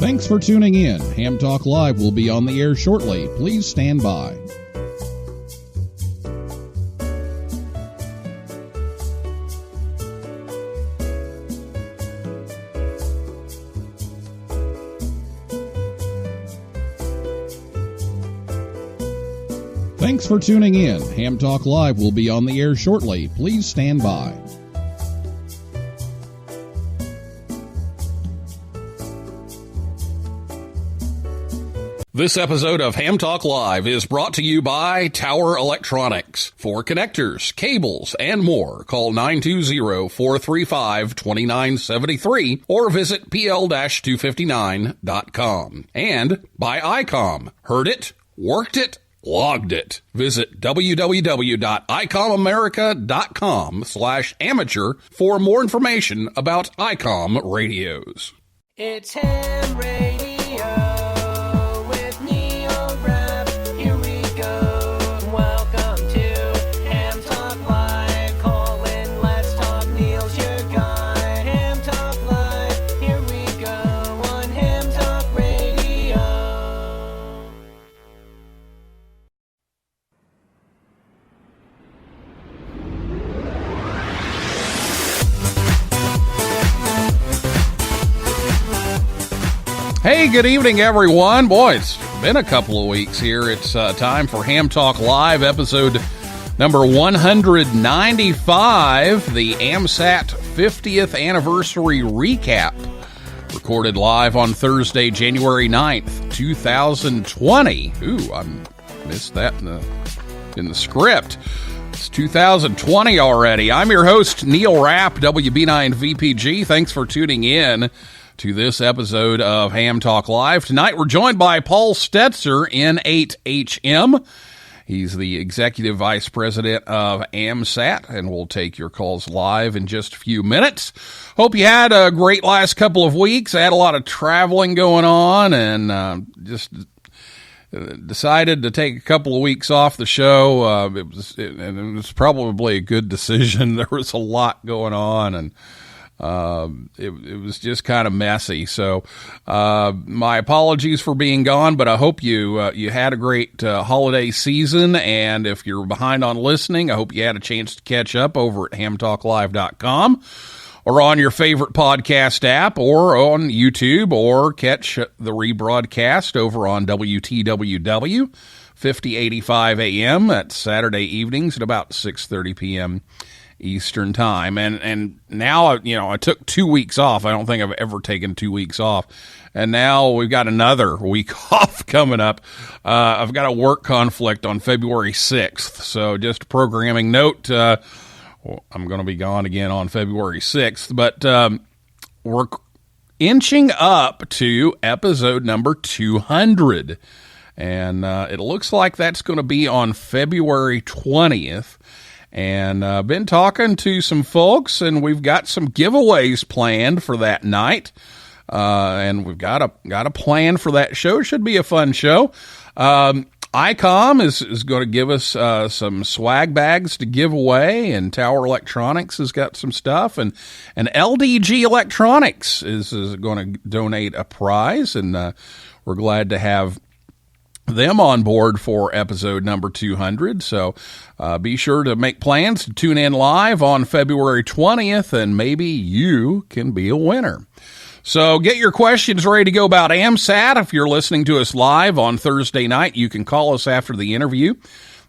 Thanks for tuning in. Ham Talk Live will be on the air shortly. Please stand by. Thanks for tuning in. Ham Talk Live will be on the air shortly. Please stand by. This episode of Ham Talk Live is brought to you by Tower Electronics. For connectors, cables, and more, call 920-435-2973 or visit pl-259.com. And by ICOM. Heard it? Worked it? Logged it. Visit www.icomamerica.com/amateur for more information about ICOM radios. It's Ham Radio with Neil Rapp. Here we go. Welcome to Ham Talk Live. Call in, let's talk. Neil's your guy. Ham Talk Live. Here we go on Ham Talk Radio. Hey, good evening, everyone. Boy, it's been a couple of weeks here. It's time for Ham Talk Live, episode number 195, the AMSAT 50th anniversary recap, recorded live on Thursday, January 9th, 2020. Ooh, I missed that in the script. It's 2020 already. I'm your host, Neil Rapp, WB9VPG. Thanks for tuning in to this episode of Ham Talk Live. Tonight we're joined by Paul Stoetzer, N8HM. He's the Executive Vice President of AMSAT, and we'll take your calls live in just a few minutes. Hope you had a great last couple of weeks. I had a lot of traveling going on, and just decided to take a couple of weeks off the show. It was probably a good decision. There was a lot going on, and it was just kind of messy. So, my apologies for being gone, but I hope you had a great, holiday season. And if you're behind on listening, I hope you had a chance to catch up over at hamtalklive.com or on your favorite podcast app or on YouTube, or catch the rebroadcast over on WTWW 5085 AM. That's Saturday evenings at about 6:30 p.m. Eastern time. And now, I took 2 weeks off. I don't think I've ever taken 2 weeks off. And now we've got another week off coming up. I've got a work conflict on February 6th. So just a programming note, I'm going to be gone again on February 6th. But we're inching up to episode number 200. And it looks like that's going to be on February 20th. And I've been talking to some folks, and we've got some giveaways planned for that night. And we've got a plan for that show. Should be a fun show. ICOM is going to give us some swag bags to give away, and Tower Electronics has got some stuff, and LDG Electronics is going to donate a prize, and we're glad to have them on board for episode number 200. So be sure to make plans to tune in live on February 20th, and maybe you can be a winner. So get your questions ready to go about AMSAT. If you're listening to us live on Thursday night, you can call us after the interview.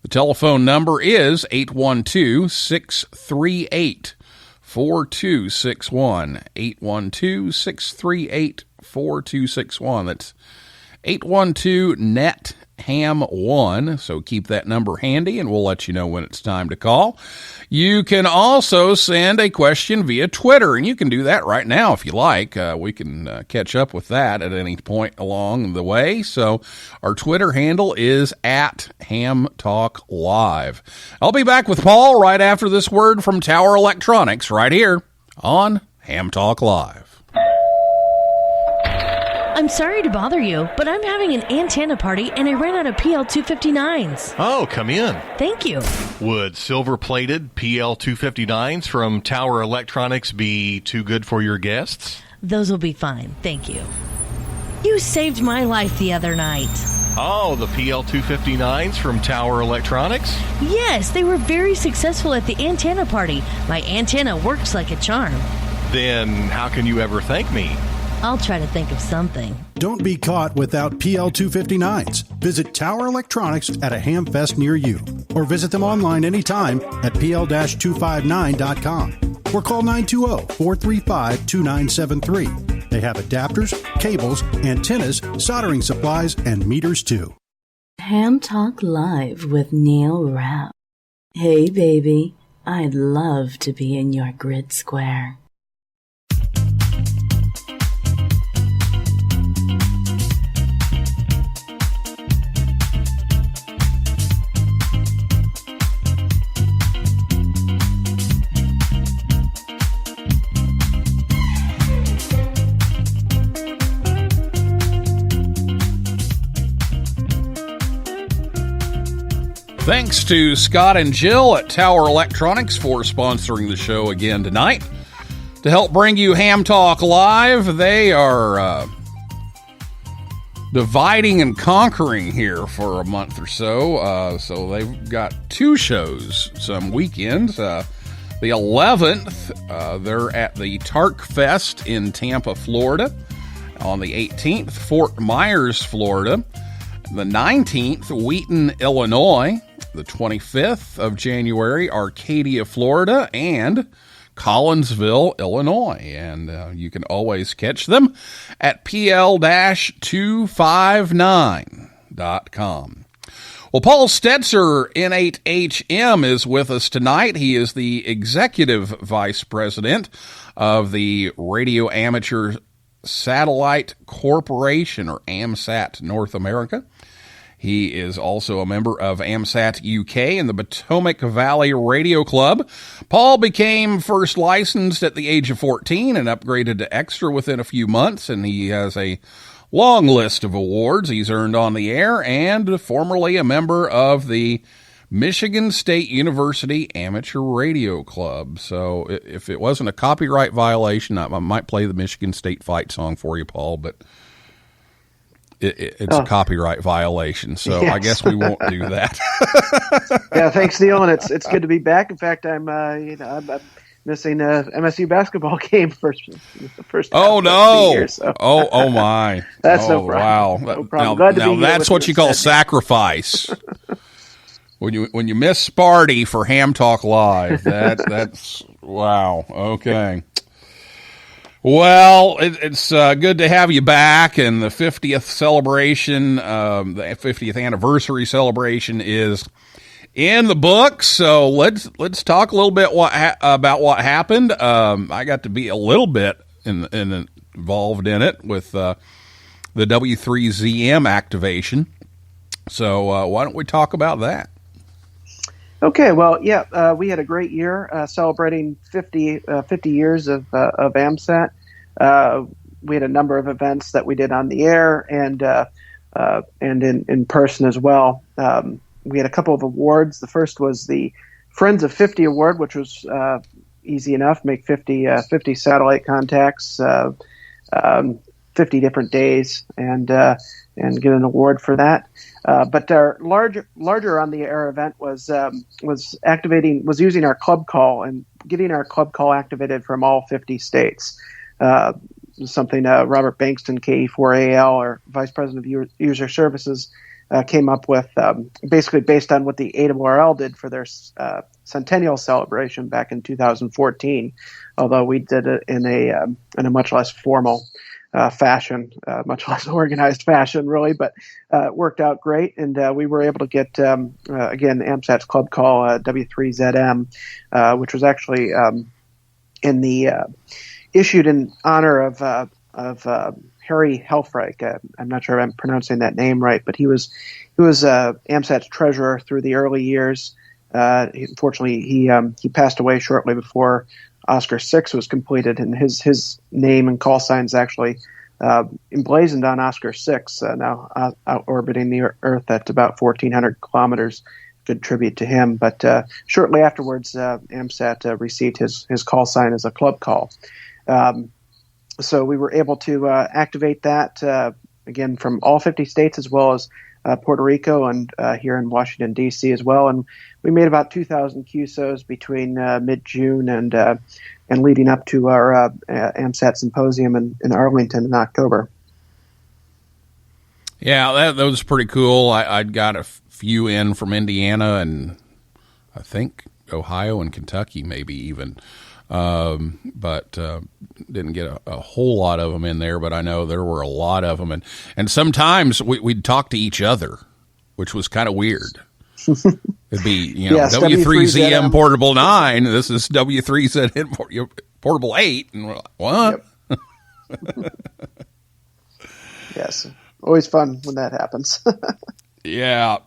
The telephone number is 812-638-4261. 812-638-4261. That's 812-NET-HAM1, so keep that number handy, and we'll let you know when it's time to call. You can also send a question via Twitter, and you can do that right now if you like. We can catch up with that at any point along the way. So our Twitter handle is @HamTalkLive. I'll be back with Paul right after this word from Tower Electronics right here on Ham Talk Live. I'm sorry to bother you, but I'm having an antenna party and I ran out of PL259s. Oh, come in. Thank you. Would silver-plated PL259s from Tower Electronics be too good for your guests? Those will be fine. Thank you. You saved my life the other night. Oh, the PL259s from Tower Electronics? Yes, they were very successful at the antenna party. My antenna works like a charm. Then how can you ever thank me? I'll try to think of something. Don't be caught without PL259s. Visit Tower Electronics at a ham fest near you, or visit them online anytime at pl-259.com or call 920-435-2973. They have adapters, cables, antennas, soldering supplies, and meters too. Ham Talk Live with Neil Rapp. Hey baby, I'd love to be in your grid square. Thanks to Scott and Jill at Tower Electronics for sponsoring the show again tonight. To help bring you Ham Talk Live, they are dividing and conquering here for a month or so. So they've got two shows some weekends. The 11th, they're at the Tark Fest in Tampa, Florida. On the 18th, Fort Myers, Florida. The 19th, Wheaton, Illinois. The 25th of January, Arcadia, Florida, and Collinsville, Illinois. And you can always catch them at pl-259.com. Well, Paul Stoetzer, N8HM, is with us tonight. He is the Executive Vice President of the Radio Amateur Satellite Corporation, or AMSAT North America. He is also a member of AMSAT UK and the Potomac Valley Radio Club. Paul became first licensed at the age of 14 and upgraded to extra within a few months, and he has a long list of awards he's earned on the air, and formerly a member of the Michigan State University Amateur Radio Club. So if it wasn't a copyright violation, I might play the Michigan State fight song for you, Paul, but it's a copyright violation, so yes. I guess we won't do that. Yeah, thanks, Neil, and it's good to be back. In fact, I'm missing a MSU basketball game the first. Oh no! Year, so. Oh my! That's no problem. Wow! No problem. Now that's what you call sacrifice. When you miss Sparty for Ham Talk Live, that's wow. Okay. Well, it's good to have you back, and the 50th celebration, the 50th anniversary celebration is in the books. So let's talk a little bit about what happened. I got to be a little bit involved in it with the W3ZM activation. So why don't we talk about that? Okay, well, yeah, we had a great year celebrating 50 years of AMSAT. We had a number of events that we did on the air and in person as well. We had a couple of awards. The first was the Friends of 50 Award, which was easy enough. Make 50 satellite contacts, 50 different days, and get an award for that. But our larger on the air event was using our club call and getting our club call activated from all 50 states. Something Robert Bankston, KE4AL, or Vice President of User Services, came up with, basically based on what the ARRL did for their centennial celebration back in 2014. Although we did it in a much less formal fashion, much less organized fashion, really, but it worked out great, and we were able to get again AMSAT's club call W3ZM, which was actually in the issued in honor of Harry Helfreich. I'm not sure if I'm pronouncing that name right, but he was AMSAT's treasurer through the early years. Unfortunately, he passed away shortly before Oscar 6 was completed, and his name and call signs actually emblazoned on Oscar 6, now out orbiting the Earth at about 1,400 kilometers. Good tribute to him. But shortly afterwards, AMSAT received his call sign as a club call. So we were able to activate that again, from all 50 states as well as Puerto Rico and here in Washington, D.C. as well. And we made about 2,000 QSOs between mid-June and leading up to our AMSAT symposium in Arlington in October. Yeah, that was pretty cool. I'd got a few in from Indiana and I think Ohio and Kentucky maybe even. But didn't get a whole lot of them in there, but I know there were a lot of them. And sometimes we'd talk to each other, which was kind of weird. It'd be, Yes, W3ZM Portable 9. This is W3ZM Portable 8. And we're like, what? Yep. Yes. Always fun when that happens. Yeah.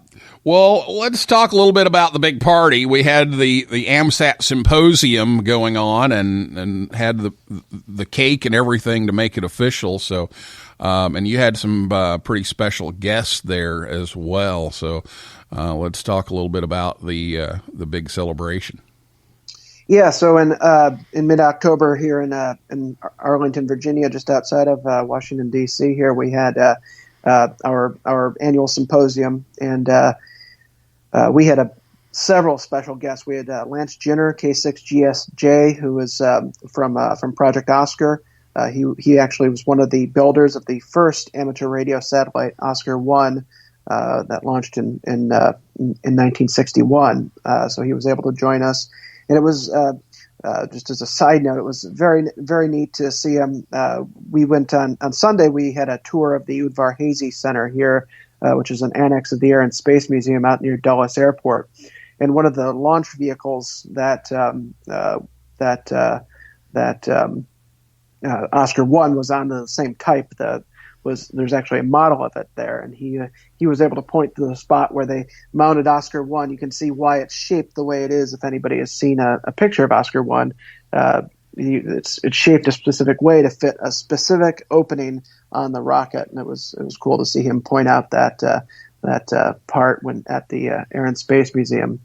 Well, let's talk a little bit about the big party. We had the AMSAT symposium going on and had the cake and everything to make it official. So, and you had some pretty special guests there as well. So, let's talk a little bit about the big celebration. Yeah. So in mid-October here in Arlington, Virginia, just outside of Washington D.C. here, we had our annual symposium, and we had several special guests. We had Lance Jenner, K6GSJ, who was from Project Oscar. He actually was one of the builders of the first amateur radio satellite, Oscar 1, that launched in 1961. So he was able to join us, and it was just as a side note, it was very, very neat to see him. We went on Sunday. We had a tour of the Udvar Hazy Center here, which is an annex of the Air and Space Museum out near Dulles Airport. And one of the launch vehicles that Oscar 1 was on the same type. There's actually a model of it there, and he was able to point to the spot where they mounted Oscar 1. You can see why it's shaped the way it is. If anybody has seen a picture of Oscar 1, it's shaped a specific way to fit a specific opening on the rocket, and it was cool to see him point out that part when at the Air and Space Museum.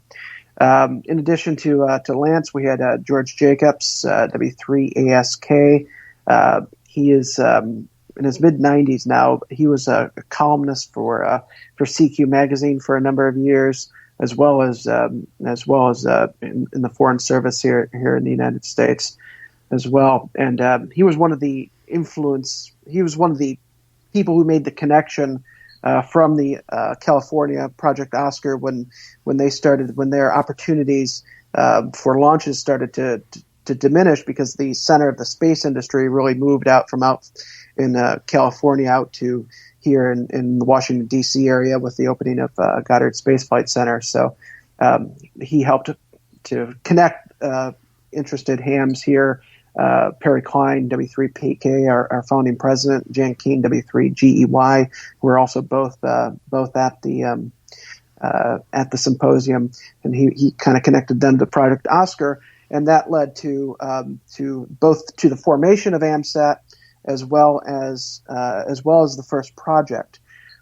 In addition to Lance, we had George Jacobs, W3ASK. He is in his mid-90s now. He was a columnist for CQ magazine for a number of years, as well as in the Foreign Service here in the United States as well. And he was one of the people who made the connection from the California Project Oscar when their opportunities for launches started to diminish, because the center of the space industry really moved out in California out to here in the Washington, D.C. area with the opening of Goddard Space Flight Center. So he helped to connect interested hams here. Perry Klein, W3PK, our founding president, Jan Keene, W3GEY, who are also both at the symposium, and he kind of connected them to Project Oscar, and that led to the formation of AMSAT as well as the first project.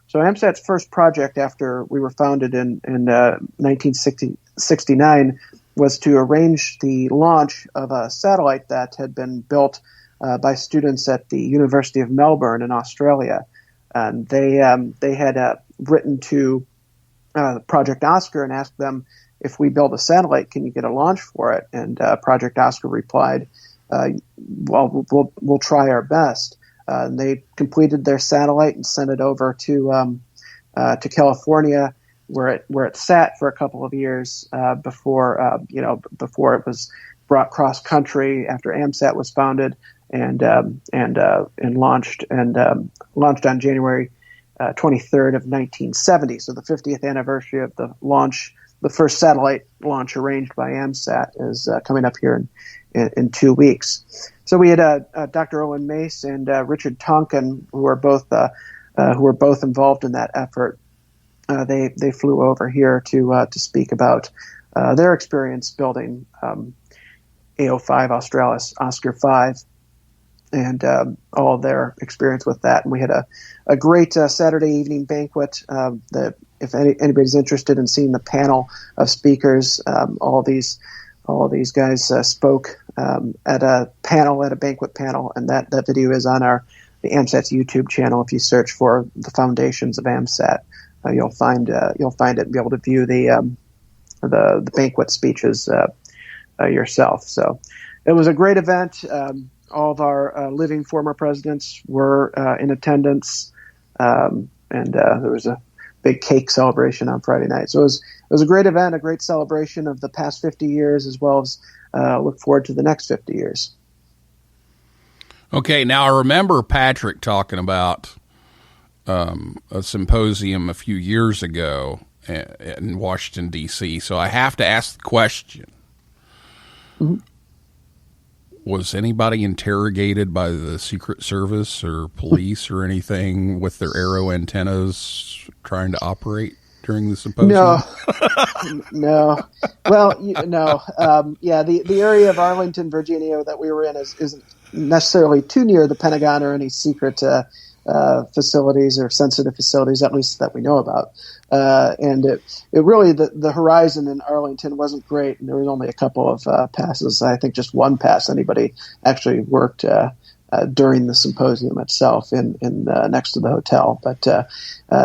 So AMSAT's first project, after we were founded in 1969, was to arrange the launch of a satellite that had been built by students at the University of Melbourne in Australia. And they had written to Project Oscar and asked them, if we build a satellite, can you get a launch for it? And Project Oscar replied, well, we'll try our best. They completed their satellite and sent it over to California, where it sat for a couple of years before it was brought cross country after AMSAT was founded and launched on January 23rd of 1970. So the 50th anniversary of the launch, the first satellite launch arranged by AMSAT, is coming up here in 2 weeks. So we had Dr. Owen Mace and Richard Tonkin, who were both involved in that effort. They flew over here to speak about their experience building AO5 Australis Oscar 5 and all of their experience with that. And we had a great Saturday evening banquet. If anybody's interested in seeing the panel of speakers, all these guys spoke at a banquet panel, and that video is on our AMSAT's YouTube channel. If you search for the Foundations of AMSAT, you'll find it and be able to view the banquet speeches yourself. So it was a great event. All of our living former presidents were in attendance, and there was a big cake celebration on Friday night. So it was a great event, a great celebration of the past 50 years, as well as look forward to the next 50 years. Okay, now I remember Patrick talking about a symposium a few years ago in Washington, D.C., so I have to ask the question. Mm-hmm. Was anybody interrogated by the Secret Service or police or anything with their arrow antennas trying to operate during the symposium? No. Well, no. The area of Arlington, Virginia that we were in isn't necessarily too near the Pentagon or any secret facilities or sensitive facilities, at least that we know about. And it really, the horizon in Arlington wasn't great, and there was only a couple of passes. I think just one pass anybody actually worked during the symposium itself in next to the hotel. But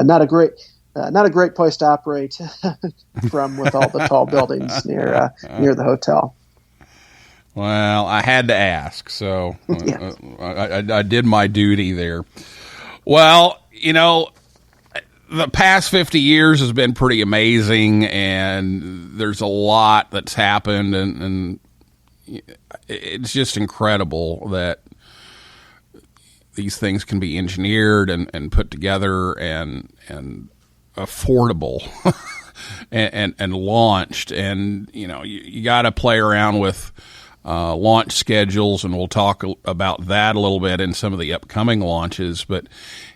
not a great place to operate from, with all the tall buildings near the hotel. Well, I had to ask, so I did my duty there. Well, the past 50 years has been pretty amazing, and there's a lot that's happened, and it's just incredible that these things can be engineered and put together and affordable and launched. And, you got to play around with launch schedules, and we'll talk about that a little bit in some of the upcoming launches. But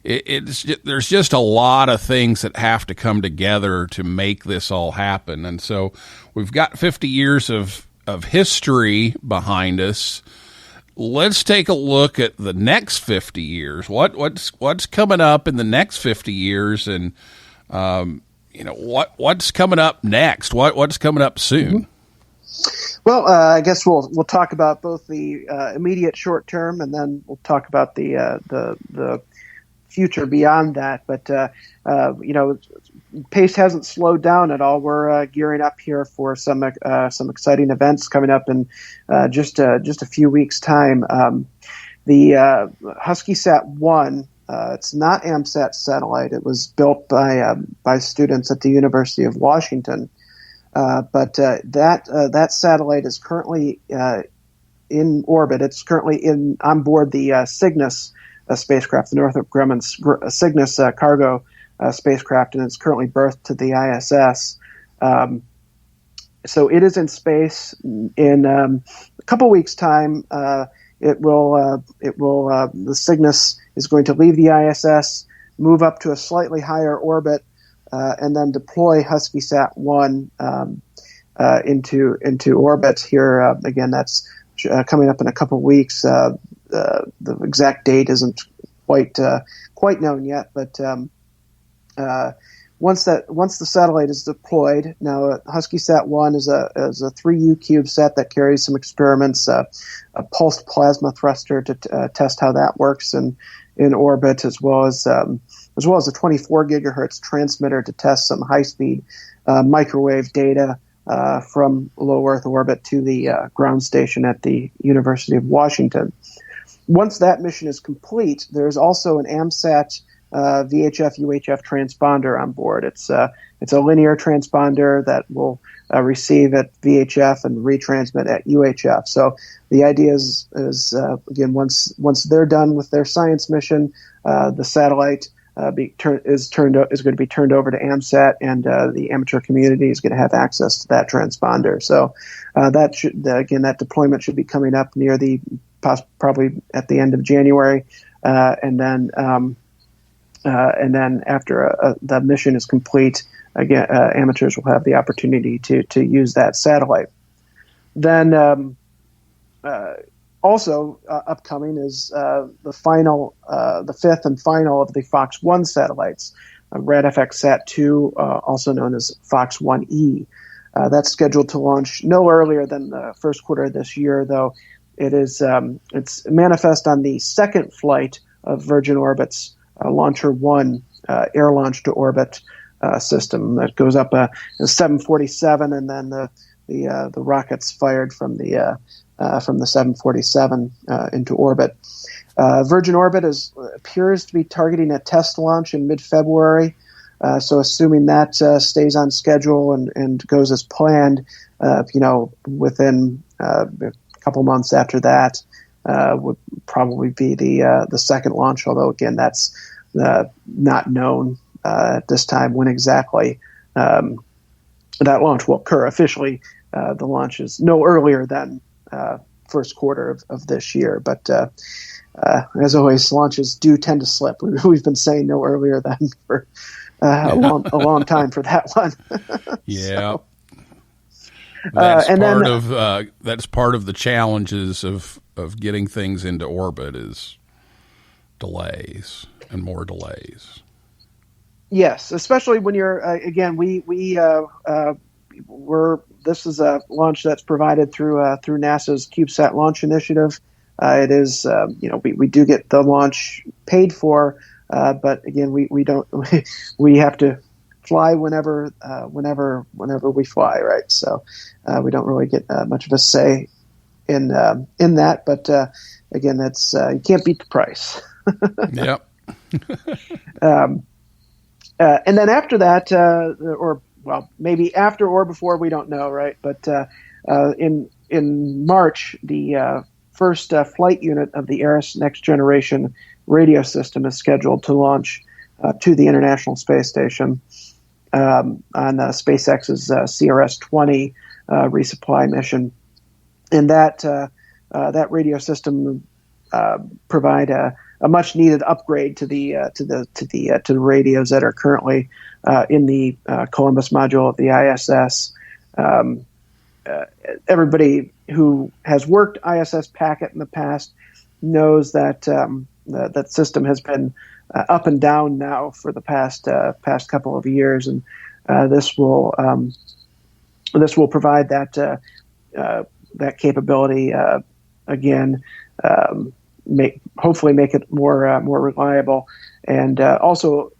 there's just a lot of things that have to come together to make this all happen. And so we've got 50 years of history behind us. Let's take a look at the next 50 years. What's coming up in the next 50 years, and what's coming up next? What's coming up soon? Mm-hmm. Well, I guess we'll talk about both the immediate short term, and then we'll talk about the future beyond that. But pace hasn't slowed down at all. We're gearing up here for some exciting events coming up in just a few weeks' time. The HuskySat-1. It's not AMSAT satellite. It was built by students at the University of Washington. But that satellite is currently in orbit. It's currently on board the Cygnus spacecraft, the Northrop Grumman's Cygnus cargo spacecraft, and it's currently berthed to the ISS. So it is in space. In a couple weeks' time, the Cygnus is going to leave the ISS, move up to a slightly higher orbit, and then deploy HuskySat-1 into orbit here. Again, that's coming up in a couple weeks. The exact date isn't quite known yet, but once the satellite is deployed, now HuskySat-1 is a 3U CubeSat that carries some experiments, a pulsed plasma thruster to test how that works in orbit, as well as a 24 gigahertz transmitter to test some high-speed microwave data from low Earth orbit to the ground station at the University of Washington. Once that mission is complete, there's also an AMSAT VHF-UHF transponder on board. It's a linear transponder that will receive at VHF and retransmit at UHF. So the idea is again, once they're done with their science mission, the satellite is going to be turned over to AMSAT, and the amateur community is going to have access to that transponder. So that deployment should be coming up near probably at the end of January, and then after the mission is complete, again, amateurs will have the opportunity to use that satellite. Then also upcoming is the fifth and final of the Fox 1 satellites, RadFX-Sat-2, also known as Fox 1E. That's scheduled to launch no earlier than the first quarter of this year, though it's manifest on the second flight Virgin Orbit's Launcher One air launch to orbit system that goes up a 747, and then the rockets fired from the 747 into orbit. Virgin Orbit appears to be targeting a test launch in mid-February. So assuming that stays on schedule and goes as planned, within a couple months after that would probably be the second launch. Although again, that's not known at this time when exactly that launch will occur. Officially, the launch is no earlier than first quarter of this year. But as always, launches do tend to slip. We've been saying no earlier than for a long time for that one. Yeah. So, that's and part then, that's part of the challenges of getting things into orbit is delays and more delays. Yes, especially when you're again, this is a launch that's provided through NASA's CubeSat launch initiative. It is we do get the launch paid for, but again we don't we have to fly whenever we fly, right? So we don't really get much of a say in that. But again, that's you can't beat the price. Yep. And then after that, maybe after or before, we don't know, right? But in March, the first flight unit of the Ares Next Generation radio system is scheduled to launch to the International Space Station on SpaceX's CRS-20 resupply mission, and that radio system provide a much needed upgrade to the radios that are currently in the Columbus module of the ISS. Everybody who has worked ISS packet in the past knows that that system has been up and down now for the past couple of years, and this will provide that capability again. Hopefully make it more reliable, and also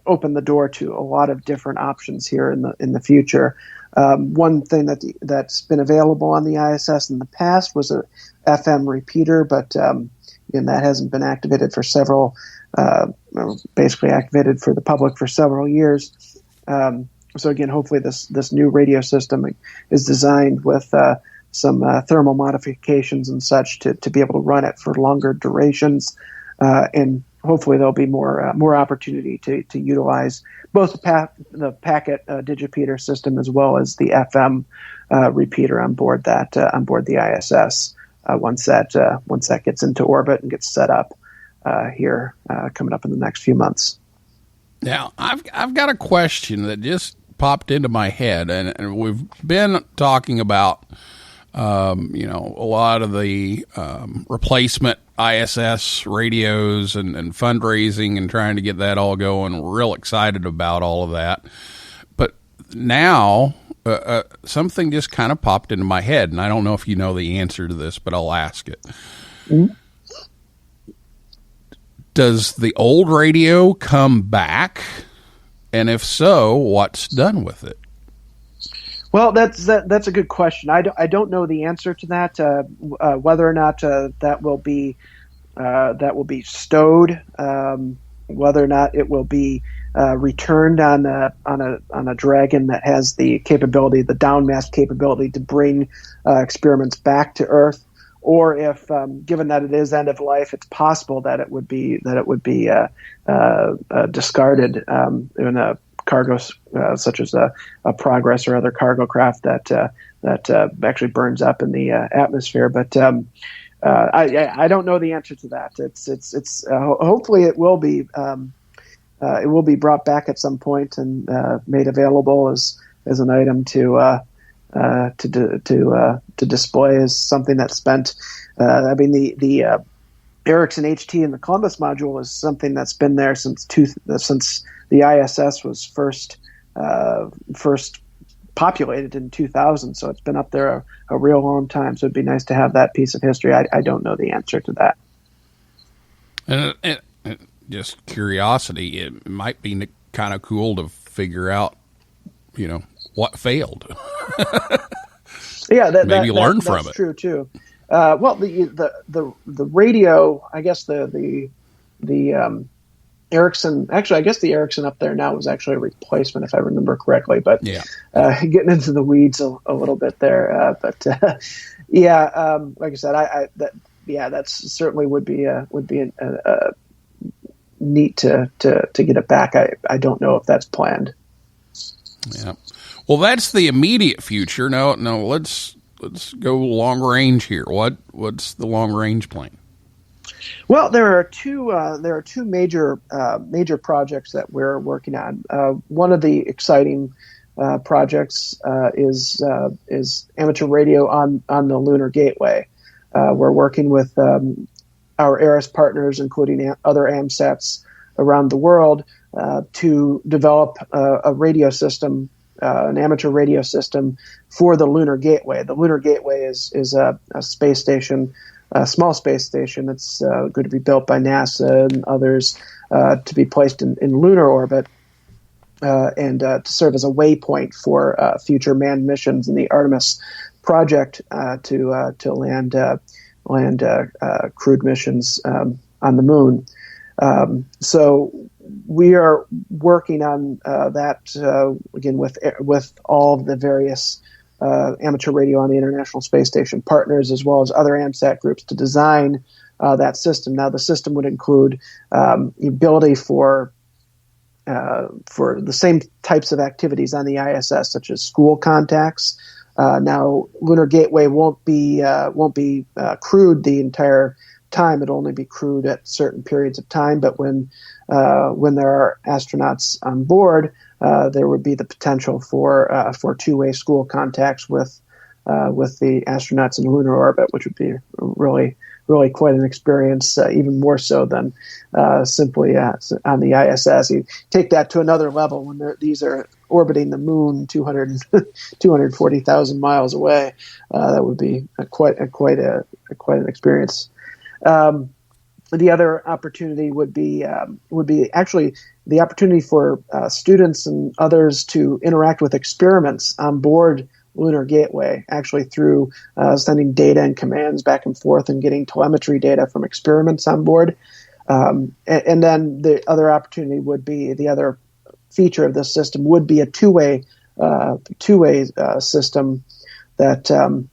open the door to a lot of different options here in the future. One thing that's been available on the ISS in the past was a FM repeater, but that hasn't been activated for basically activated for the public for several years. So again, hopefully this new radio system is designed with some thermal modifications and such to be able to run it for longer durations, and hopefully there'll be more opportunity to utilize both the packet digipeater system as well as the FM repeater on board the ISS once that gets into orbit and gets set up here coming up in the next few months. Now, I've got a question that just popped into my head, and we've been talking about a lot of the replacement ISS radios and fundraising and trying to get that all going. We're real excited about all of that. But now something just kind of popped into my head, and I don't know if you know the answer to this, but I'll ask it. Mm-hmm. Does the old radio come back? And if so, what's done with it? Well, that's a good question. I don't know the answer to that. Whether or not that will be stowed, whether or not it will be returned on a Dragon that has the capability, the downmask capability to bring experiments back to Earth, or if, given that it is end of life, it's possible that it would be discarded in a cargo such as a Progress or other cargo craft that actually burns up in the atmosphere. But I don't know the answer to that. It's hopefully it will be brought back at some point and made available as an item to display as something that's spent. The Ericsson HT in the Columbus module is something that's been there since the ISS was first populated in 2000. So it's been up there a real long time. So it'd be nice to have that piece of history. I don't know the answer to that. And just curiosity, it might be kind of cool to figure out, what failed. Yeah, maybe learn from that's it. true too. Well, the radio, I guess the Ericsson. Actually, I guess the Ericsson up there now was actually a replacement, if I remember correctly. But Yeah. Getting into the weeds a little bit there. Like I said, that certainly would be neat to get it back. I don't know if that's planned. Yeah. Well, that's the immediate future. No, let's go long range here. What's the long range plan? Well, there are two major projects that we're working on. One of the exciting projects is amateur radio on the Lunar Gateway. We're working with our ARIS partners, including other AMSATs around the world, to develop a radio system, an amateur radio system for the Lunar Gateway. The Lunar Gateway is a space station, a small space station. It's going to be built by NASA and others to be placed in lunar orbit and to serve as a waypoint for future manned missions in the Artemis project to land crewed missions on the moon. So we are working on that again with all of the various amateur radio on the International Space Station partners, as well as other AMSAT groups, to design that system. Now, the system would include the ability for the same types of activities on the ISS, such as school contacts. Now, Lunar Gateway won't be crewed the entire time. It'll only be crewed at certain periods of time. But when there are astronauts on board, there would be the potential for two-way school contacts with the astronauts in lunar orbit, which would be really quite an experience, even more so than simply on the ISS. You take that to another level when these are orbiting the moon 240,000 miles away. That would be quite an experience. The other opportunity would be actually the opportunity for students and others to interact with experiments on board Lunar Gateway, actually through sending data and commands back and forth and getting telemetry data from experiments on board. And then the other opportunity would be, the other feature of this system would be a two-way system that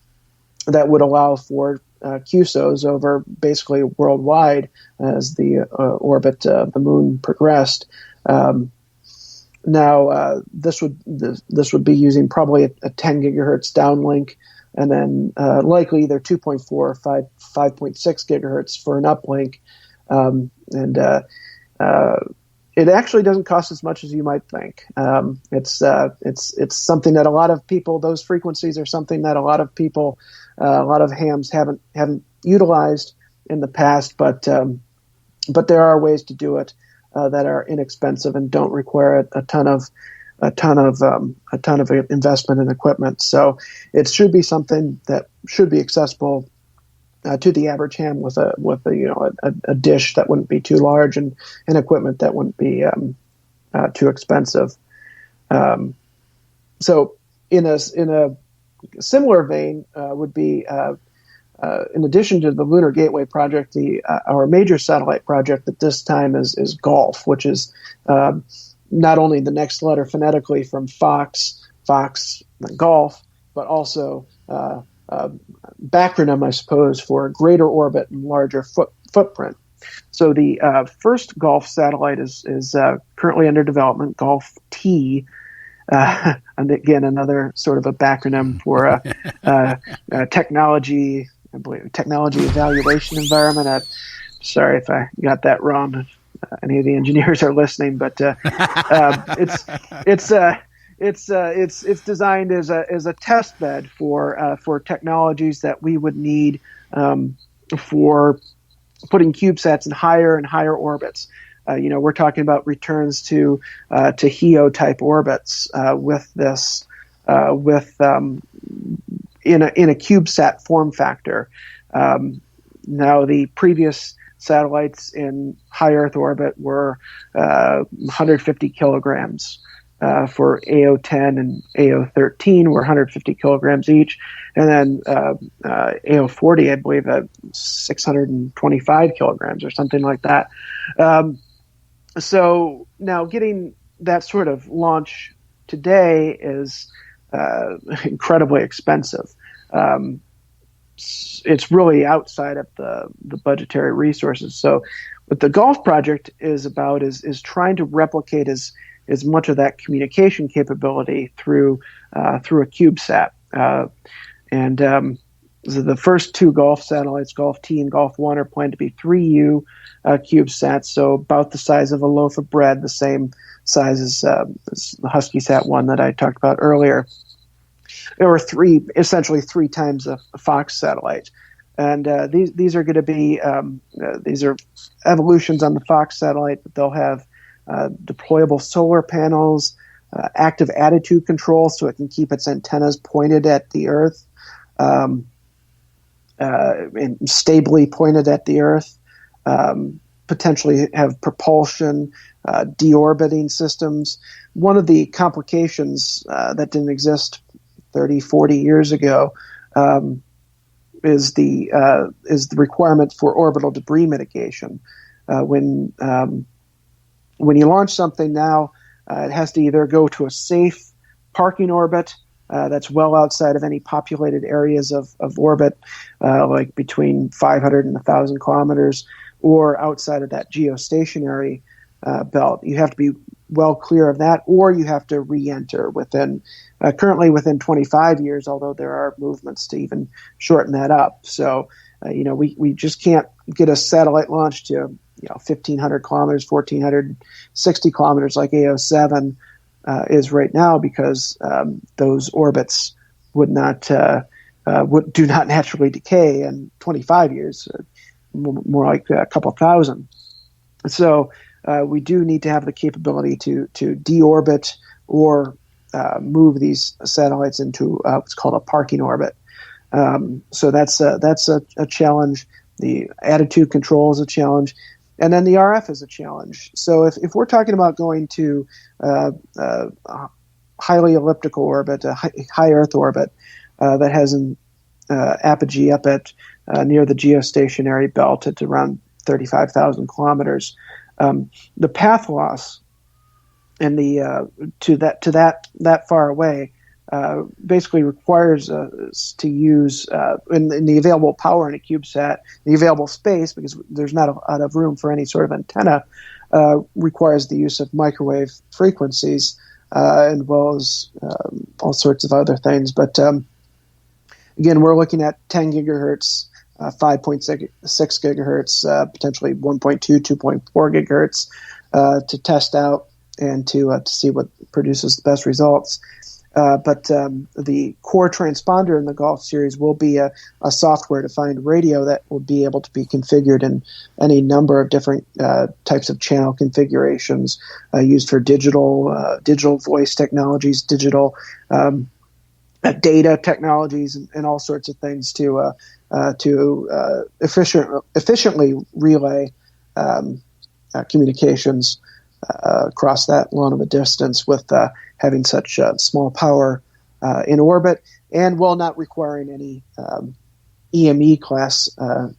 would allow for QSOs over basically worldwide as the orbit of the moon progressed. Now, this would be using probably a 10 gigahertz downlink, and then likely either 2.4 or 5.6 gigahertz for an uplink. It actually doesn't cost as much as you might think. It's something that a lot of people, those frequencies are something that a lot of people, a lot of hams haven't utilized in the past, but there are ways to do it that are inexpensive and don't require a ton of investment in equipment. So it should be something that should be accessible to the average ham with a dish that wouldn't be too large and equipment that wouldn't be too expensive. So in a similar vein would be in addition to the Lunar Gateway project, our major satellite project at this time is Golf, which is not only the next letter phonetically from Fox, Golf, but also backronym, I suppose, for greater orbit and larger footprint. So the first Golf satellite is currently under development, Golf T. And again, another sort of a backronym for technology, I believe, technology evaluation environment. I'm sorry if I got that wrong. Any of the engineers are listening, but it's designed as a test bed for technologies that we would need for putting CubeSats in higher and higher orbits. We're talking about returns to HEO type orbits with this in a CubeSat form factor. Now, the previous satellites in high Earth orbit were 150 kilograms. For AO10 and AO13 were 150 kilograms each. And then AO40, I believe, 625 kilograms or something like that. So now getting that sort of launch today is incredibly expensive. It's really outside of the budgetary resources. So what the Golf project is about is trying to replicate as much of that communication capability through a CubeSat. So the first two Golf satellites, Golf T and Golf 1, are planned to be 3U CubeSats, so about the size of a loaf of bread, the same size as the HuskySat 1 that I talked about earlier. There were essentially three times a Fox satellite. And these are going to be these are evolutions on the Fox satellite, but they'll have deployable solar panels, active attitude control so it can keep its antennas pointed at the Earth, and stably pointed at the Earth, potentially have propulsion, deorbiting systems. One of the complications that didn't exist 30, 40 years ago is the requirement for orbital debris mitigation. When you launch something now, it has to either go to a safe parking orbit that's well outside of any populated areas of orbit, like between 500 and 1,000 kilometers, or outside of that geostationary belt. You have to be well clear of that, or you have to re-enter currently within 25 years, although there are movements to even shorten that up. So, we just can't get a satellite launch to 1,500 kilometers, 1,460 kilometers like AO7 is right now, because those orbits do not naturally decay in 25 years, more like a couple thousand. So we do need to have the capability to deorbit or move these satellites into what's called a parking orbit. So that's a challenge. The attitude control is a challenge. And then the RF is a challenge. So if we're talking about going to highly elliptical orbit, a high Earth orbit that has an apogee up at near the geostationary belt at around 35,000 kilometers, the path loss and the to that far away basically requires us to use in the available power in a CubeSat, the available space, because there's not a lot of room for any sort of antenna, requires the use of microwave frequencies, as well as all sorts of other things. But again, we're looking at 10 gigahertz, 5.6 gigahertz, potentially 1.2, 2.4 gigahertz to test out and to see what produces the best results. But the core transponder in the Golf series will be a software-defined radio that will be able to be configured in any number of different types of channel configurations, used for digital voice technologies, digital data technologies, and all sorts of things to efficiently relay communications across that long of a distance with having such small power in orbit, and while not requiring any EME class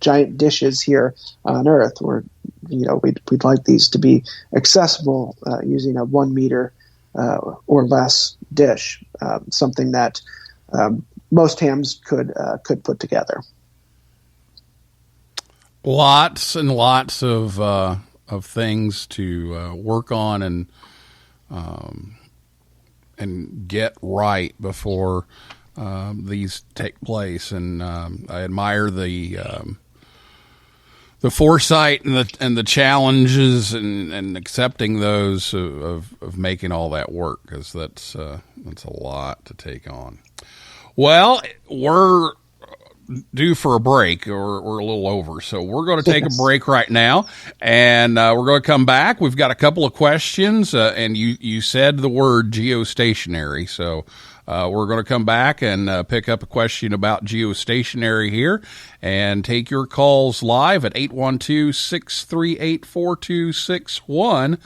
giant dishes here on Earth. We'd like these to be accessible using a 1 meter or less dish, something that most hams could put together. Lots and lots of things to work on and get right before these take place. And I admire the foresight and the challenges and accepting those of making all that work, because that's a lot to take on. Well, we're due for a break, or we're a little over, so we're going to take a break right now, and we're going to come back. We've got a couple of questions, and you said the word geostationary, so We're going to come back and pick up a question about geostationary here and take your calls live at 812-638-4261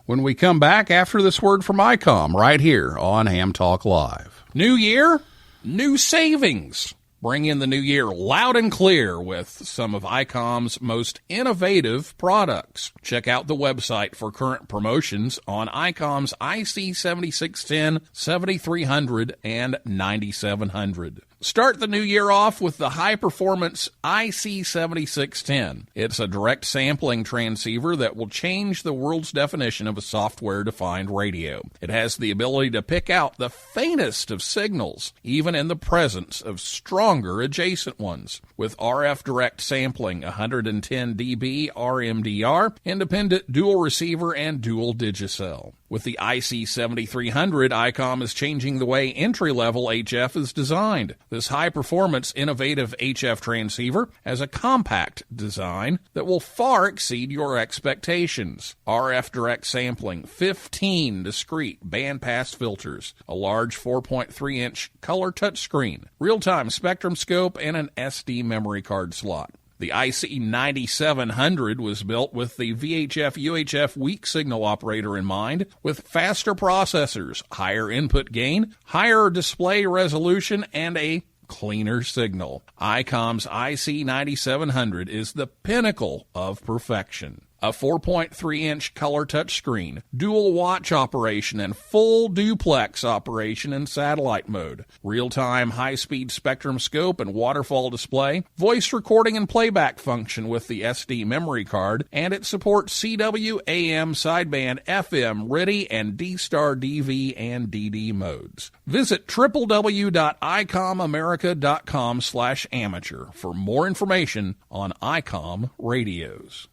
when we come back after this word from ICOM right here on Ham Talk Live. New year, new savings. Bring in the new year loud and clear with some of ICOM's most innovative products. Check out the website for current promotions on ICOM's IC7610, 7300, and 9700. Start the new year off with the high-performance IC7610. It's a direct sampling transceiver that will change the world's definition of a software-defined radio. It has the ability to pick out the faintest of signals, even in the presence of stronger adjacent ones. With RF direct sampling, 110 dB RMDR, independent dual receiver, and dual digicell. With the IC7300, ICOM is changing the way entry-level HF is designed. This high-performance, innovative HF transceiver has a compact design that will far exceed your expectations. RF direct sampling, 15 discrete bandpass filters, a large 4.3-inch color touchscreen, real-time spectrum scope, and an SD memory card slot. The IC9700 was built with the VHF-UHF weak signal operator in mind, with faster processors, higher input gain, higher display resolution, and a cleaner signal. ICOM's IC9700 is the pinnacle of perfection. A 4.3-inch color touchscreen, dual watch operation, and full duplex operation in satellite mode, real-time high-speed spectrum scope and waterfall display, voice recording and playback function with the SD memory card, and it supports CW, AM, sideband, FM, RTTY, and D-Star DV and DD modes. Visit www.icomamerica.com/amateur for more information on ICOM radios.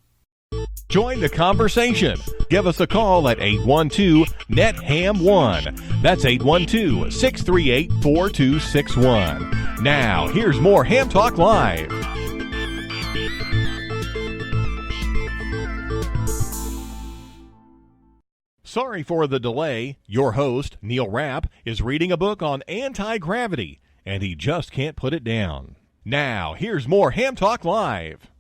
Join the conversation. Give us a call at 812-NET-HAM1. That's 812-638-4261. Now, here's more Ham Talk Live. Sorry for the delay. Your host, Neil Rapp, is reading a book on anti-gravity, and he just can't put it down. Now, here's more Ham Talk Live.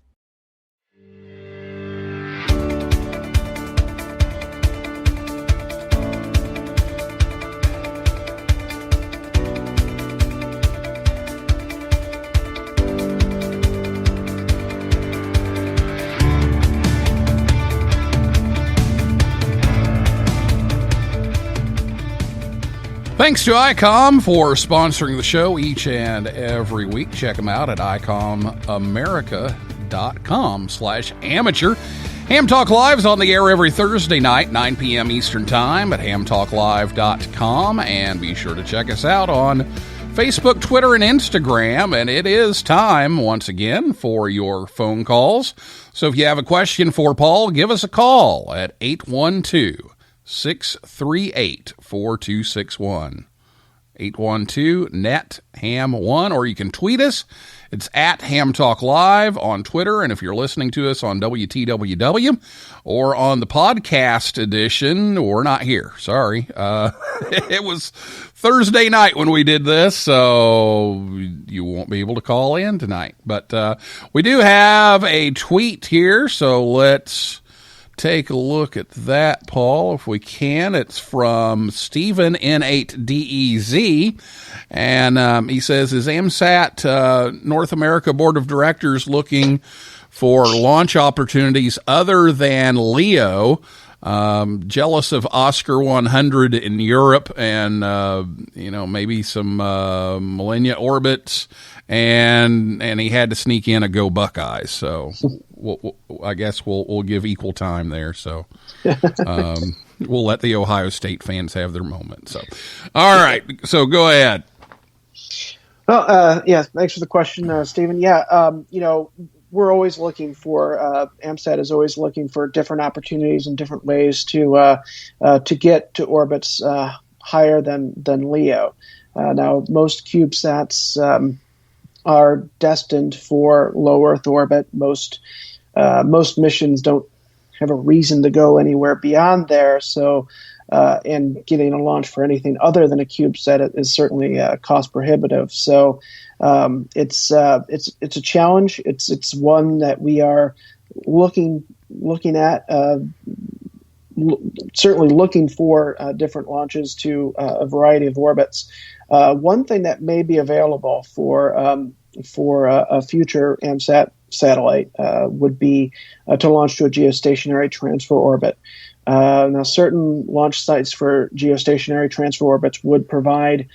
Thanks to ICOM for sponsoring the show each and every week. Check them out at icomamerica.com/amateur. Ham Talk Live is on the air every Thursday night, 9 p.m. Eastern Time at hamtalklive.com. And be sure to check us out on Facebook, Twitter, and Instagram. And it is time, once again, for your phone calls. So if you have a question for Paul, give us a call at 812-638-4261. 812-NET-HAM1, or you can tweet us. It's at Ham Talk Live on Twitter, and if you're listening to us on WTWW or on the podcast edition, we're not here. Sorry. It was Thursday night when we did this, so you won't be able to call in tonight. But we do have a tweet here, so let's take a look at that, Paul, if we can. It's from Stephen N8DEZ, and he says, is AMSAT North America Board of Directors looking for launch opportunities other than LEO? Jealous of Oscar 100 in Europe and, maybe some Millennia orbits, and he had to sneak in a Go Buckeyes. So I guess we'll give equal time there. So we'll let the Ohio State fans have their moment. So, all right. So go ahead. Well, thanks for the question, Stephen. We're always looking for, AMSAT is always looking for different opportunities and different ways to get to orbits higher than LEO. Now, most CubeSats are destined for low Earth orbit. Most missions don't have a reason to go anywhere beyond there. So and getting a launch for anything other than a CubeSat is certainly cost prohibitive. So it's a challenge. It's one that we are looking at. Certainly looking for different launches to a variety of orbits. One thing that may be available for a future AMSAT satellite would be to launch to a geostationary transfer orbit. Now, certain launch sites for geostationary transfer orbits could provide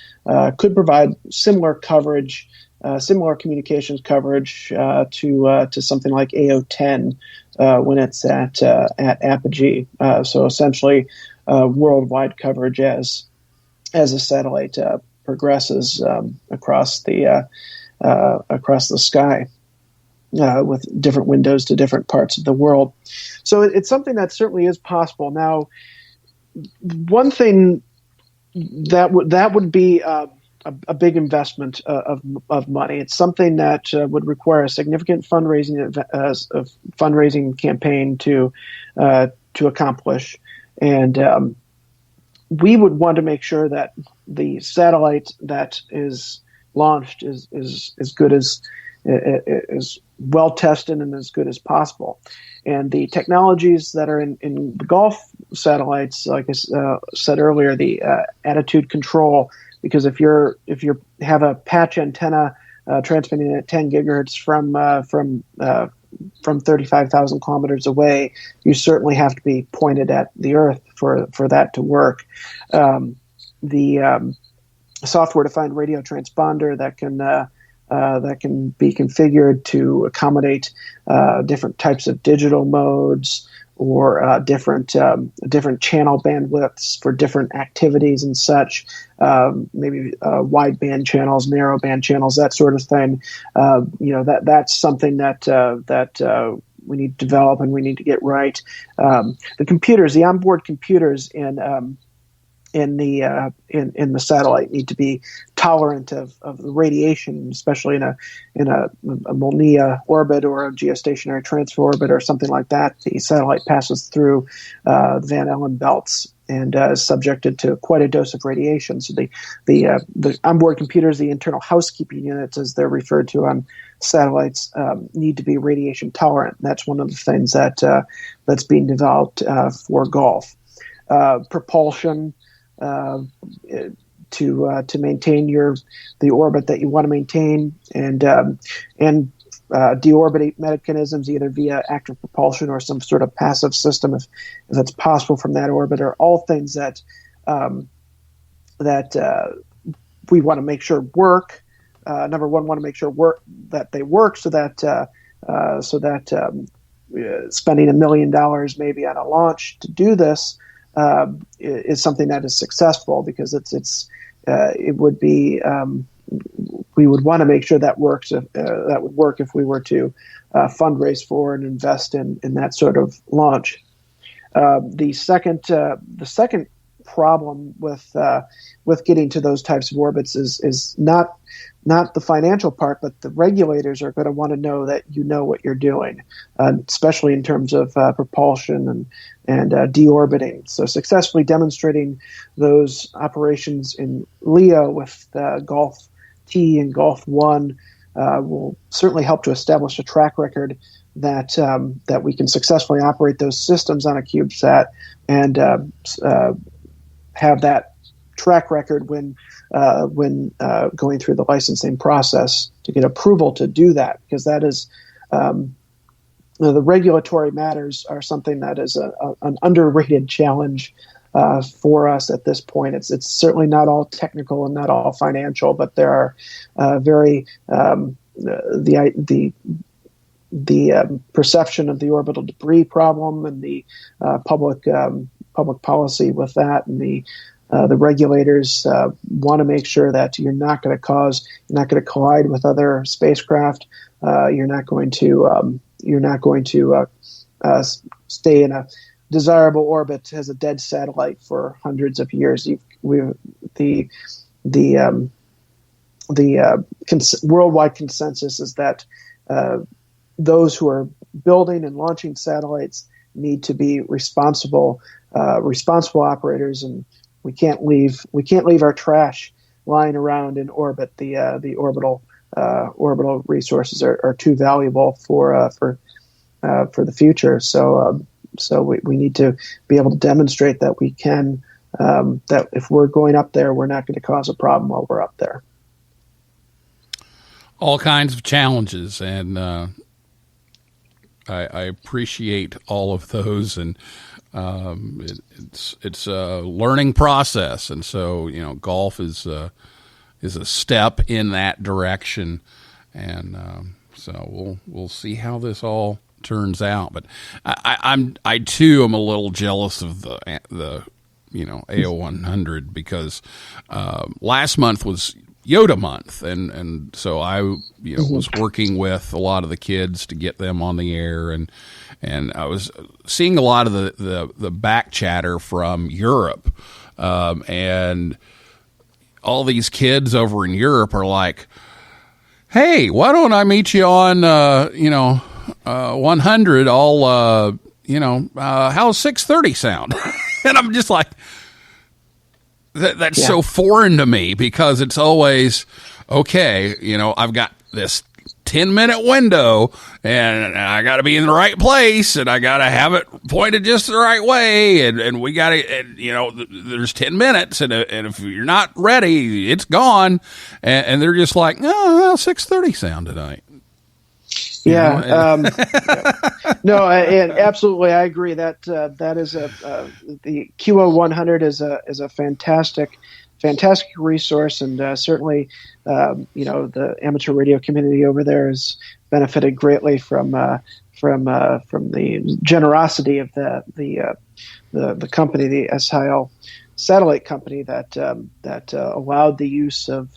similar coverage, similar communications coverage to something like AO10 when it's at apogee. So essentially, worldwide coverage as a satellite progresses across the sky. With different windows to different parts of the world. So it's something that certainly is possible. Now, one thing that would be a big investment of money. It's something that would require a significant fundraising campaign to accomplish. And we would want to make sure that the satellite that is launched is good as well tested and as good as possible. And the technologies that are in the Golf satellites, like I said earlier, the attitude control, because if you have a patch antenna transmitting at 10 gigahertz from 35,000 kilometers away, you certainly have to be pointed at the Earth for that to work. The software-defined radio transponder that can be configured to accommodate different types of digital modes or different channel bandwidths for different activities and such, maybe wideband channels, narrow band channels, that sort of thing. That's something that we need to develop and we need to get right. The computers, the onboard computers in the satellite need to be tolerant of the radiation, especially in a Molniya orbit or a geostationary transfer orbit or something like that. The satellite passes through Van Allen belts and is subjected to quite a dose of radiation. So the onboard computers, the internal housekeeping units, as they're referred to on satellites, need to be radiation tolerant. And that's one of the things that's being developed for Golf. Propulsion. To maintain the orbit that you want to maintain, and deorbit mechanisms either via active propulsion or some sort of passive system, if that's possible from that orbit, are all things that we want to make sure work. Number one, want to make sure that they work, so that spending $1 million maybe on a launch to do this is something that is successful, because it would be we would want to make sure that works. That would work if we were to fundraise for and invest in that sort of launch. The second problem with getting to those types of orbits is not the financial part, but the regulators are going to want to know that you know what you're doing, especially in terms of propulsion and deorbiting. So successfully demonstrating those operations in LEO with Golf T and Golf 1 will certainly help to establish a track record that we can successfully operate those systems on a CubeSat and have that track record when going through the licensing process to get approval to do that, because that is the regulatory matters are something that is an underrated challenge for us at this point. It's certainly not all technical and not all financial, but there are very the perception of the orbital debris problem and the public policy with that, and the regulators want to make sure that you're not going to collide with other spacecraft. You're not going to stay in a desirable orbit as a dead satellite for hundreds of years. The worldwide consensus is that those who are building and launching satellites need to be responsible responsible operators, and we can't leave our trash lying around in orbit. The orbital resources are too valuable for the future. So we need to be able to demonstrate that we can, that if we're going up there, we're not going to cause a problem while we're up there. All kinds of challenges, and I appreciate all of those, and it's a learning process, and so golf is a step in that direction, and so we'll see how this all turns out. But I too am a little jealous of the AO100, because last month was Yoda month, and so I was working with a lot of the kids to get them on the air, and I was seeing a lot of the back chatter from Europe, and all these kids over in Europe are like, hey, why don't I meet you on 100? How's 630 sound? And I'm just like, that's so foreign to me, because it's always, okay, I've got this 10-minute window, and I got to be in the right place, and I got to have it pointed just the right way, and we got to, there's 10 minutes, and if you're not ready, it's gone, and they're just like, oh, 6:30 sound tonight. Yeah. No, and absolutely, I agree that that is the QO100 is a fantastic resource, and certainly, the amateur radio community over there has benefited greatly from the generosity of the company, the SIL satellite company, that allowed the use of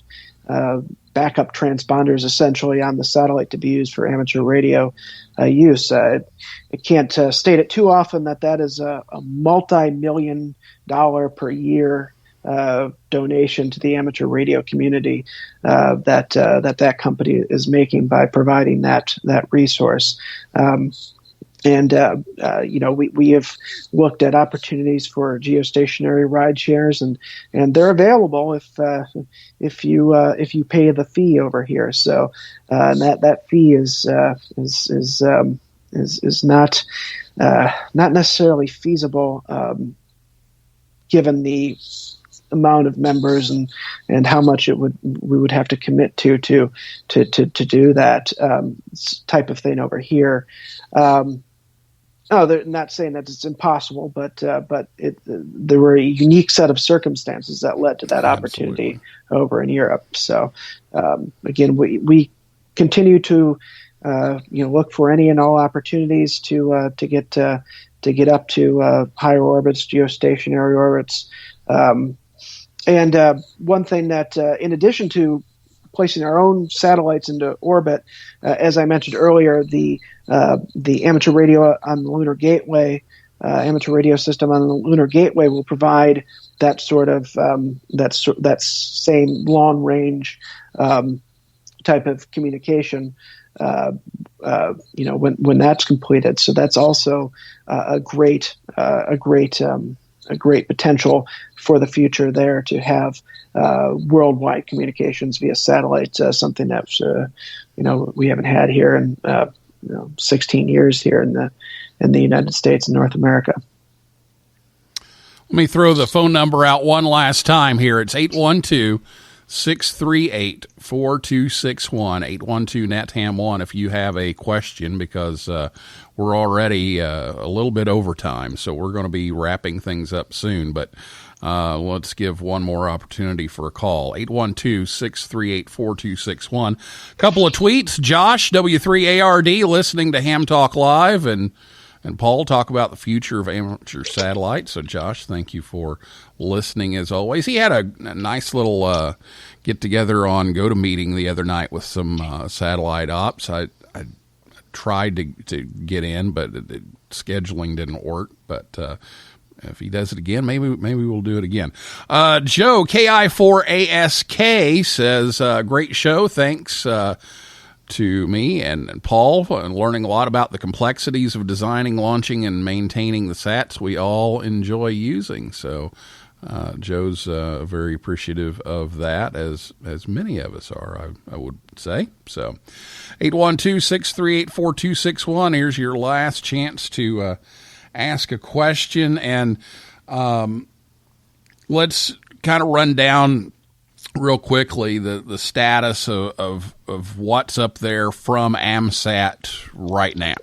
backup transponders essentially on the satellite to be used for amateur radio use. I can't state it too often that is a multi-million-dollar per year donation to the amateur radio community that company is making by providing that resource. We have looked at opportunities for geostationary ride shares, and they're available if you pay the fee over here. So that fee is not necessarily feasible given the amount of members and how much we would have to commit to do that type of thing over here. They're not saying that it's impossible, but there were a unique set of circumstances that led to that opportunity over in Europe. So again, we continue to look for any and all opportunities to get up to higher orbits, geostationary orbits. And one thing that, in addition to placing our own satellites into orbit, as I mentioned earlier, the amateur radio on the Lunar Gateway, amateur radio system on the Lunar Gateway will provide that sort of that same long range type of communication. When that's completed, so that's also a great potential for the future there to have worldwide communications via satellite, something that we haven't had here in 16 years here in the United States and North America. Let me throw the phone number out one last time here. It's 812-638-4261, 812-NET-HAM1 if you have a question, because we're already a little bit over time, so we're going to be wrapping things up soon. But let's give one more opportunity for a call, 812-638-4261. Couple of tweets. Josh, W3ARD, listening to Ham Talk Live, and Paul talk about the future of amateur satellite. So, Josh, thank you for listening as always. He had a nice little get-together on GoToMeeting the other night with some satellite ops. I tried to get in, but scheduling didn't work. But if he does it again, maybe we'll do it again. Joe, KI4ASK, says, great show. Thanks. to me and Paul, and learning a lot about the complexities of designing, launching, and maintaining the sats we all enjoy using. So Joe's very appreciative of that, as many of us are, I would say. So 812-638-4261. Here's your last chance to ask a question, and let's kind of run down real quickly the status of what's up there from AMSAT right now.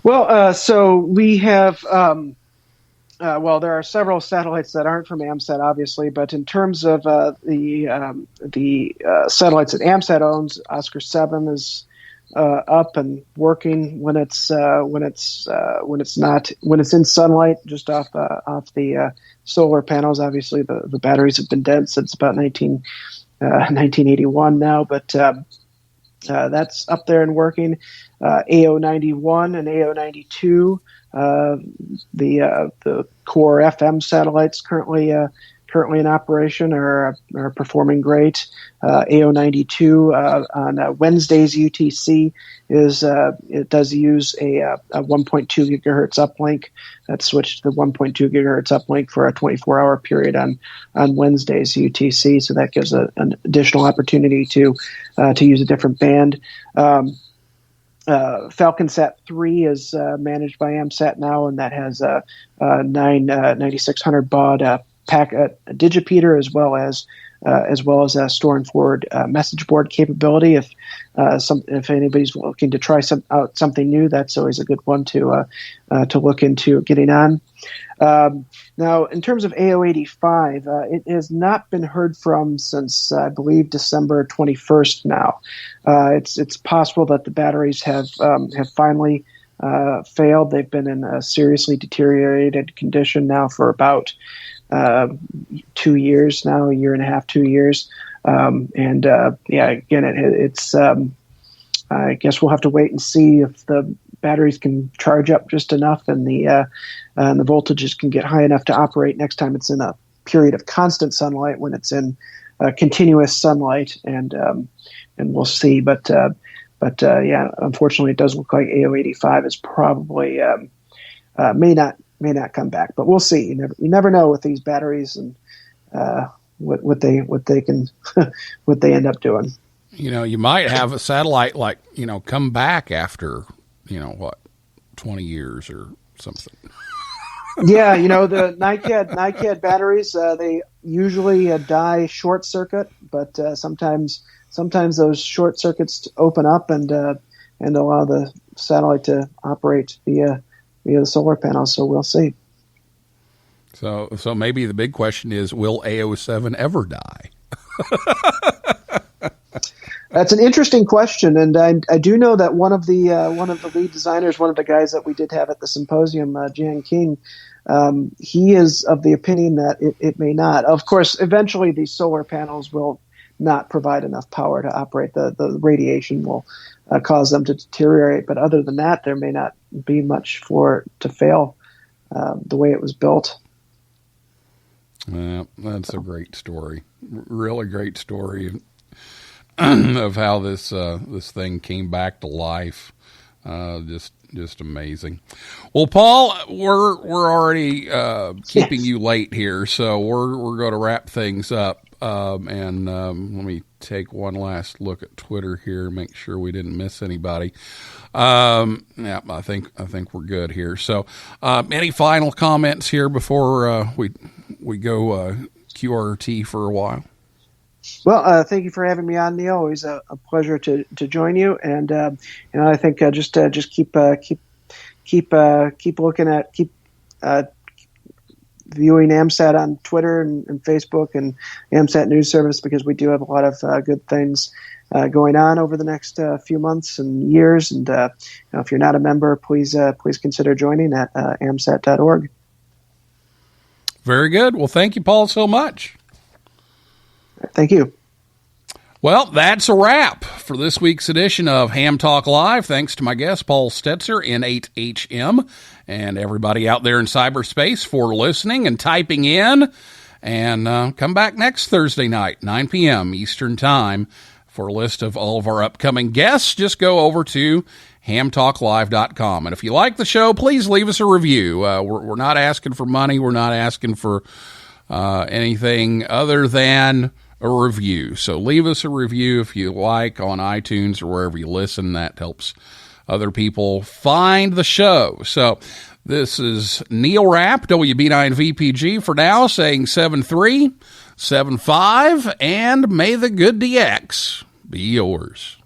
Well, so we have, there are several satellites that aren't from AMSAT, obviously, but in terms of the satellites that AMSAT owns, Oscar 7 is up and working when it's in sunlight, just off the solar panels. Obviously, the batteries have been dead since about 1981 now, but that's up there and working. AO91 and AO92, the core FM satellites currently in operation are performing great. AO92 on Wednesday's UTC it does use a 1.2 gigahertz uplink. That switched to the 1.2 gigahertz uplink for a 24-hour period on Wednesday's UTC. So that gives an additional opportunity to use a different band. FalconSat 3 is managed by AMSAT now, and that has a 9600 baud packet digipeater, as well as a store and forward message board capability. If anybody's looking to try out something new, that's always a good one to look into getting on. Now, in terms of AO85, it has not been heard from since I believe December 21st. Now, it's possible that the batteries have finally failed. They've been in a seriously deteriorated condition now for about 2 years now, a year and a half, 2 years. It's I guess we'll have to wait and see if the batteries can charge up just enough and the voltages can get high enough to operate next time it's in a period of constant sunlight. When it's in continuous sunlight, and we'll see. But unfortunately, it does look like AO85 is probably may not come back, but we'll see. You never know with these batteries and what they can what they end up doing. You might have a satellite come back after 20 years or something. Yeah, the NiCad batteries, they usually die short circuit, but sometimes those short circuits open up and allow the satellite to operate via the solar panels. So we'll see. So maybe the big question is, will AO7 ever die? That's an interesting question, and I do know that one of the lead designers, one of the guys that we did have at the symposium, Jan King, he is of the opinion that it may not. Of course, eventually these solar panels will not provide enough power to operate. The radiation will cause them to deteriorate, but other than that, there may not be much for it to fail the way it was built. That's a great story, really great story of how this thing came back to life. Just amazing. Well, Paul, we're already keeping you late here, so we're going to wrap things up. And let me take one last look at Twitter here, make sure we didn't miss anybody. I think we're good here. So, any final comments here before we go QRT for a while? Well, thank you for having me on, Neil. Always a pleasure to join you. And I think just keep looking at viewing AMSAT on Twitter and Facebook and AMSAT News Service, because we do have a lot of good things going on over the next few months and years. And if you're not a member, please consider joining at amsat.org. Very good. Well, thank you, Paul, so much. Thank you. Well, that's a wrap for this week's edition of Ham Talk Live. Thanks to my guest, Paul Stoetzer, N8HM, and everybody out there in cyberspace for listening and typing in. And come back next Thursday night, 9 p.m. Eastern Time, For a list of all of our upcoming guests, just go over to hamtalklive.com. And if you like the show, please leave us a review. We're not asking for money. We're not asking for anything other than a review. So leave us a review if you like on iTunes or wherever you listen. That helps other people find the show. So this is Neil Rapp, WB9VPG for now, saying 7375, and may the good DX be yours.